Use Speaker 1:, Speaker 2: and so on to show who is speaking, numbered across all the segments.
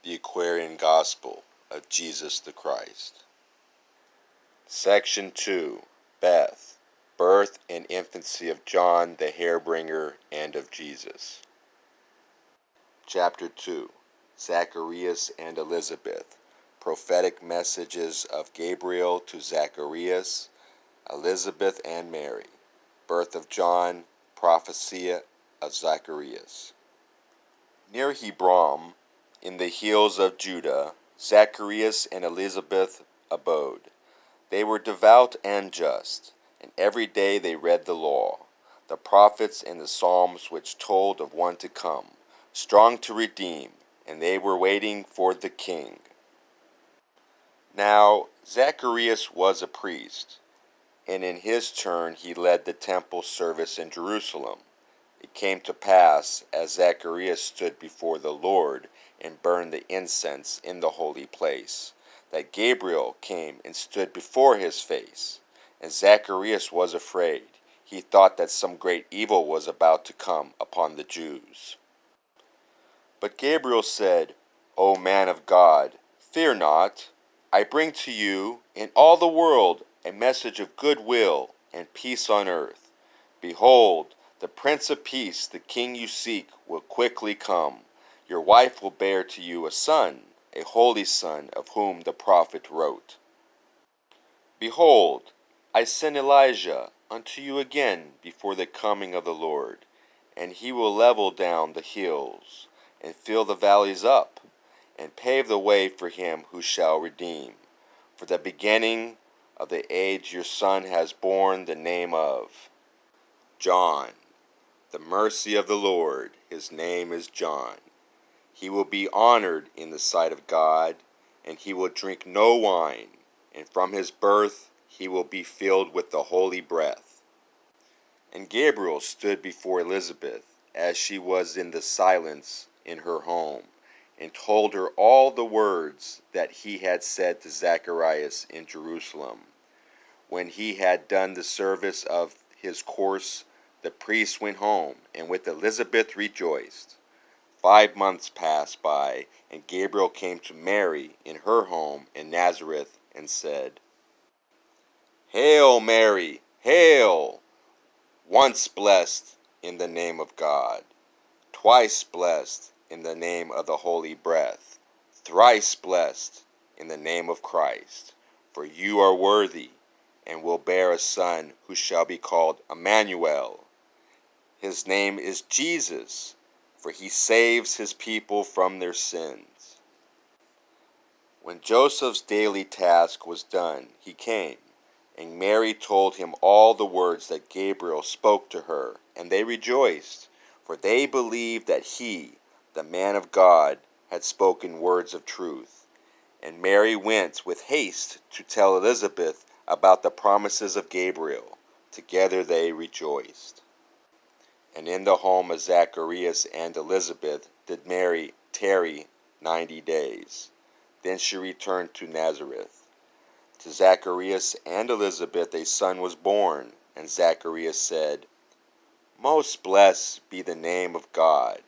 Speaker 1: The Aquarian Gospel of Jesus the Christ. Section 2. Beth. Birth and infancy of John the Hairbringer and of Jesus. Chapter 2. Zacharias and Elizabeth. Prophetic messages of Gabriel to Zacharias, Elizabeth and Mary. Birth of John. Prophecy of Zacharias. Near Hebron, in the hills of Judah, Zacharias and Elizabeth abode. They were devout and just, and every day they read the law, the prophets and the psalms which told of one to come, strong to redeem, and they were waiting for the king. Now Zacharias was a priest, and in his turn he led the temple service in Jerusalem. It came to pass, as Zacharias stood before the Lord and burned the incense in the holy place, that Gabriel came and stood before his face. And Zacharias was afraid. He thought that some great evil was about to come upon the Jews. But Gabriel said, O man of God, fear not. I bring to you in all the world a message of good will and peace on earth. Behold, the Prince of Peace, the King you seek, will quickly come. Your wife will bear to you a son, a holy son, of whom the prophet wrote. Behold, I send Elijah unto you again before the coming of the Lord, and he will level down the hills, and fill the valleys up, and pave the way for him who shall redeem. For the beginning of the age your son has borne the name of John. The mercy of the Lord, his name is John. He will be honored in the sight of God, and he will drink no wine, and from his birth he will be filled with the holy breath. And Gabriel stood before Elizabeth, as she was in the silence in her home, and told her all the words that he had said to Zacharias in Jerusalem. When he had done the service of his course, the priest went home, and with Elizabeth rejoiced. 5 months passed by, and Gabriel came to Mary in her home in Nazareth, and said, Hail, Mary, hail! Once blessed in the name of God, twice blessed in the name of the holy breath, thrice blessed in the name of Christ. For you are worthy, and will bear a son who shall be called Emmanuel. His name is Jesus, for he saves his people from their sins. When Joseph's daily task was done, he came, and Mary told him all the words that Gabriel spoke to her, and they rejoiced, for they believed that he, the man of God, had spoken words of truth. And Mary went with haste to tell Elizabeth about the promises of Gabriel. Together they rejoiced. And in the home of Zacharias and Elizabeth did Mary tarry 90 days. Then she returned to Nazareth. To Zacharias and Elizabeth a son was born, and Zacharias said, Most blessed be the name of God,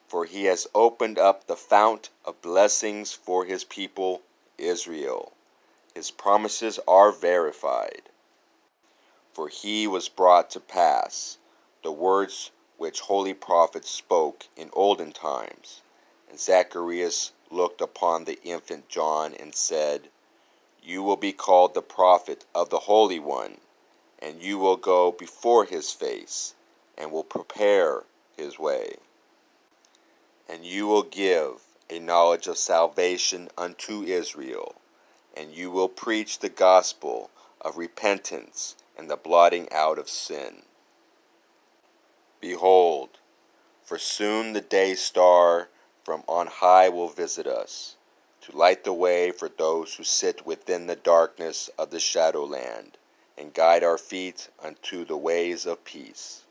Speaker 1: for he has opened up the fount of blessings for his people Israel. His promises are verified. For he was brought to pass the words which holy prophets spoke in olden times. And Zacharias looked upon the infant John and said, You will be called the prophet of the Holy One, and you will go before his face, and will prepare his way. And you will give a knowledge of salvation unto Israel, and you will preach the gospel of repentance and the blotting out of sin. Behold, for soon the day star from on high will visit us, to light the way for those who sit within the darkness of the shadowland, and guide our feet unto the ways of peace.